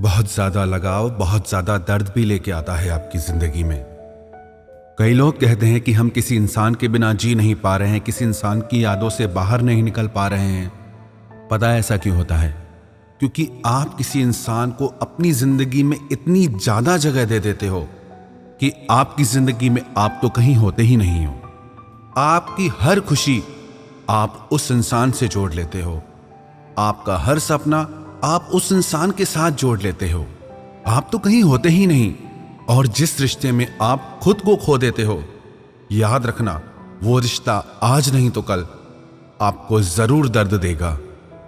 बहुत ज्यादा लगाव बहुत ज्यादा दर्द भी लेके आता है आपकी जिंदगी में। कई लोग कहते हैं कि हम किसी इंसान के बिना जी नहीं पा रहे हैं, किसी इंसान की यादों से बाहर नहीं निकल पा रहे हैं। पता है ऐसा क्यों होता है? क्योंकि आप किसी इंसान को अपनी जिंदगी में इतनी ज्यादा जगह दे देते हो कि आपकी जिंदगी में आप तो कहीं होते ही नहीं हो। आपकी हर खुशी आप उस इंसान से जोड़ लेते हो, आपका हर सपना आप उस इंसान के साथ जोड़ लेते हो। आप तो कहीं होते ही नहीं। और जिस रिश्ते में आप खुद को खो देते हो, याद रखना वो रिश्ता आज नहीं तो कल आपको जरूर दर्द देगा।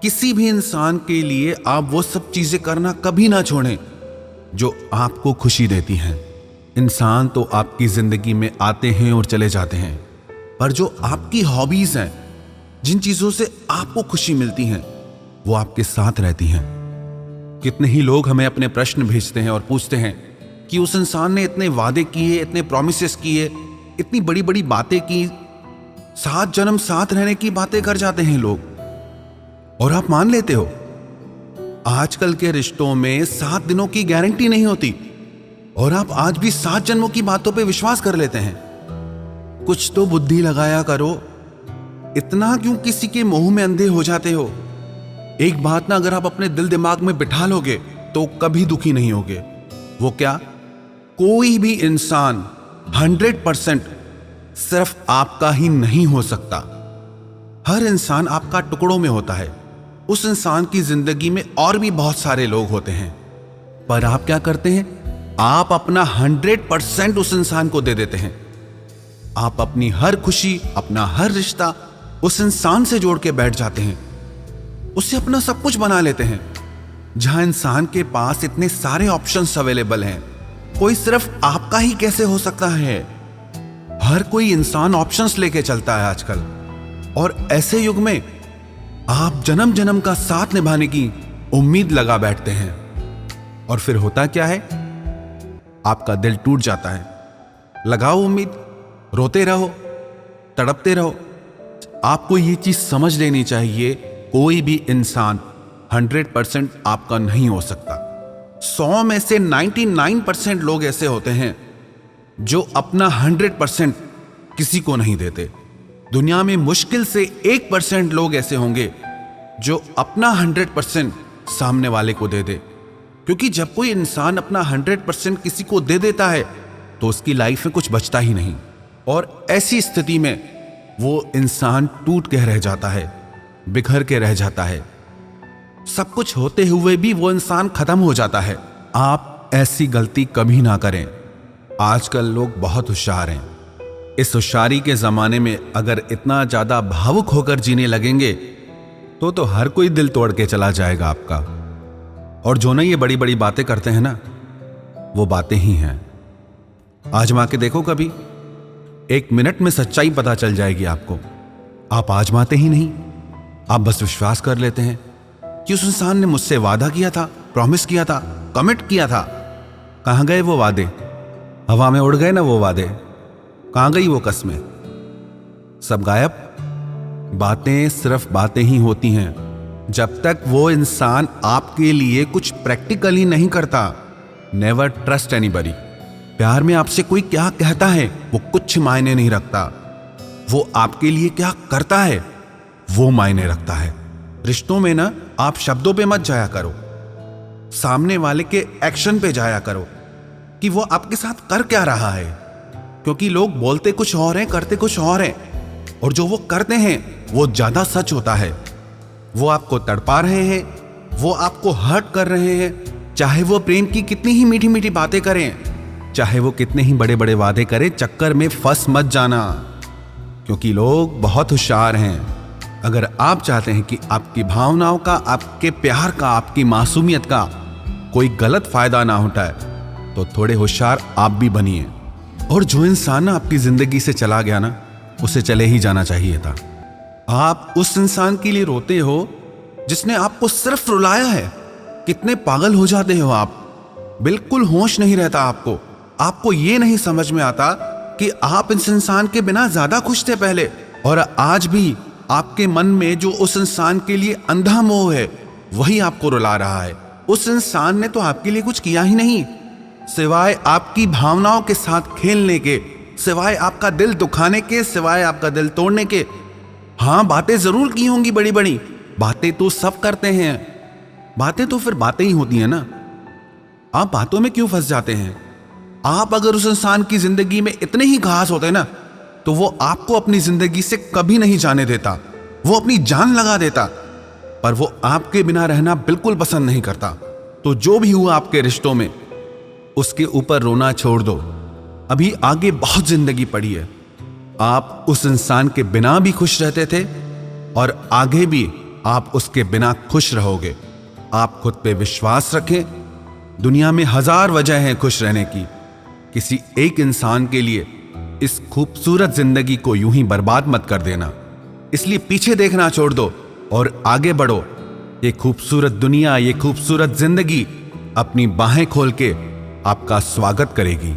किसी भी इंसान के लिए आप वो सब चीजें करना कभी ना छोड़ें जो आपको खुशी देती हैं। इंसान तो आपकी जिंदगी में आते हैं और चले जाते हैं, पर जो आपकी हॉबीज हैं, जिन चीजों से आपको खुशी मिलती हैं, वो आपके साथ रहती हैं। कितने ही लोग हमें अपने प्रश्न भेजते हैं और पूछते हैं कि उस इंसान ने इतने वादे किए, इतने प्रोमिसेस किए, इतनी बड़ी बड़ी बातें की, 7 जन्म साथ रहने की बातें कर जाते हैं लोग, और आप मान लेते हो। आजकल के रिश्तों में 7 दिनों की गारंटी नहीं होती, और आप आज भी 7 जन्मों की बातों पे विश्वास कर लेते हैं। कुछ तो बुद्धि लगाया करो। इतना क्यों किसी के मोह में अंधे हो जाते हो? एक बात ना अगर आप अपने दिल दिमाग में बिठा लोगे तो कभी दुखी नहीं होगे। वो क्या? कोई भी इंसान 100% सिर्फ आपका ही नहीं हो सकता। हर इंसान आपका टुकड़ों में होता है। उस इंसान की जिंदगी में और भी बहुत सारे लोग होते हैं, पर आप क्या करते हैं? आप अपना 100% उस इंसान को दे देते हैं। आप अपनी हर खुशी, अपना हर रिश्ता उस इंसान से जोड़ के बैठ जाते हैं, उससे अपना सब कुछ बना लेते हैं। जहां इंसान के पास इतने सारे ऑप्शंस अवेलेबल हैं, कोई सिर्फ आपका ही कैसे हो सकता है? हर कोई इंसान ऑप्शंस लेके चलता है आजकल, और ऐसे युग में आप जन्म जन्म का साथ निभाने की उम्मीद लगा बैठते हैं, और फिर होता क्या है? आपका दिल टूट जाता है। लगाओ उम्मीद, रोते रहो, तड़पते रहो। आपको ये चीज समझ लेनी चाहिए, कोई भी इंसान 100% आपका नहीं हो सकता। 100 में से 99% लोग ऐसे होते हैं जो अपना 100% किसी को नहीं देते। दुनिया में मुश्किल से 1% लोग ऐसे होंगे जो अपना 100% सामने वाले को दे दे। क्योंकि जब कोई इंसान अपना 100% किसी को दे देता है तो उसकी लाइफ में कुछ बचता ही नहीं, और ऐसी स्थिति में वो इंसान टूट के रह जाता है, बिखर के रह जाता है। सब कुछ होते हुए भी वो इंसान खत्म हो जाता है। आप ऐसी गलती कभी ना करें। आजकल लोग बहुत होशियार हैं। इस होशियारी के जमाने में अगर इतना ज्यादा भावुक होकर जीने लगेंगे तो हर कोई दिल तोड़ के चला जाएगा आपका। और जो ना ये बड़ी बड़ी बातें करते हैं ना, वो बातें ही हैं। आजमा के देखो कभी, 1 मिनट में सच्चाई पता चल जाएगी आपको। आप आजमाते ही नहीं, आप बस विश्वास कर लेते हैं कि उस इंसान ने मुझसे वादा किया था, प्रॉमिस किया था, कमिट किया था। कहां गए वो वादे? हवा में उड़ गए ना वो वादे। कहां गई वो कस्में? सब गायब। बातें सिर्फ बातें ही होती हैं जब तक वो इंसान आपके लिए कुछ प्रैक्टिकली नहीं करता। Never trust anybody. प्यार में आपसे कोई क्या कहता है वो कुछ मायने नहीं रखता, वो आपके लिए क्या करता है वो मायने रखता है। रिश्तों में ना आप शब्दों पे मत जाया करो, सामने वाले के एक्शन पे जाया करो कि वो आपके साथ कर क्या रहा है। क्योंकि लोग बोलते कुछ और हैं, करते कुछ और हैं, और जो वो करते हैं वो ज्यादा सच होता है। वो आपको तड़पा रहे हैं, वो आपको हर्ट कर रहे हैं, चाहे वो प्रेम की कितनी ही मीठी मीठी बातें करें, चाहे वो कितने ही बड़े बड़े वादे करें। चक्कर में फंस मत जाना, क्योंकि लोग बहुत होशियार हैं। अगर आप चाहते हैं कि आपकी भावनाओं का, आपके प्यार का, आपकी मासूमियत का कोई गलत फायदा ना उठाए तो थोड़े होशियार आप भी बनिए। और जो इंसान आपकी जिंदगी से चला गया ना, उसे चले ही जाना चाहिए था। आप उस इंसान के लिए रोते हो जिसने आपको सिर्फ रुलाया है। कितने पागल हो जाते हो आप, बिल्कुल होश नहीं रहता आपको। आपको ये नहीं समझ में आता कि आप इस इंसान के बिना ज्यादा खुश थे पहले, और आज भी आपके मन में जो उस इंसान के लिए अंधा मोह है वही आपको रुला रहा है। उस इंसान ने तो आपके लिए कुछ किया ही नहीं, सिवाय आपकी भावनाओं के साथ खेलने के, सिवाय आपका दिल दुखाने के, सिवाय आपका दिल तोड़ने के। हाँ, बातें जरूर की होंगी बड़ी बड़ी, बातें तो सब करते हैं, बातें तो फिर बातें ही होती हैं ना। आप बातों में क्यों फंस जाते हैं? आप अगर उस इंसान की जिंदगी में इतने ही खास होते ना, तो वो आपको अपनी जिंदगी से कभी नहीं जाने देता, वो अपनी जान लगा देता। पर वो आपके बिना रहना बिल्कुल पसंद नहीं करता। तो जो भी हुआ आपके रिश्तों में, उसके ऊपर रोना छोड़ दो। अभी आगे बहुत जिंदगी पड़ी है। आप उस इंसान के बिना भी खुश रहते थे और आगे भी आप उसके बिना खुश रहोगे। आप खुद पे विश्वास रखें। दुनिया में हजार वजह हैं खुश रहने की। किसी एक इंसान के लिए इस खूबसूरत जिंदगी को यूं ही बर्बाद मत कर देना। इसलिए पीछे देखना छोड़ दो और आगे बढ़ो। ये खूबसूरत दुनिया, ये खूबसूरत जिंदगी अपनी बाहें खोल के आपका स्वागत करेगी।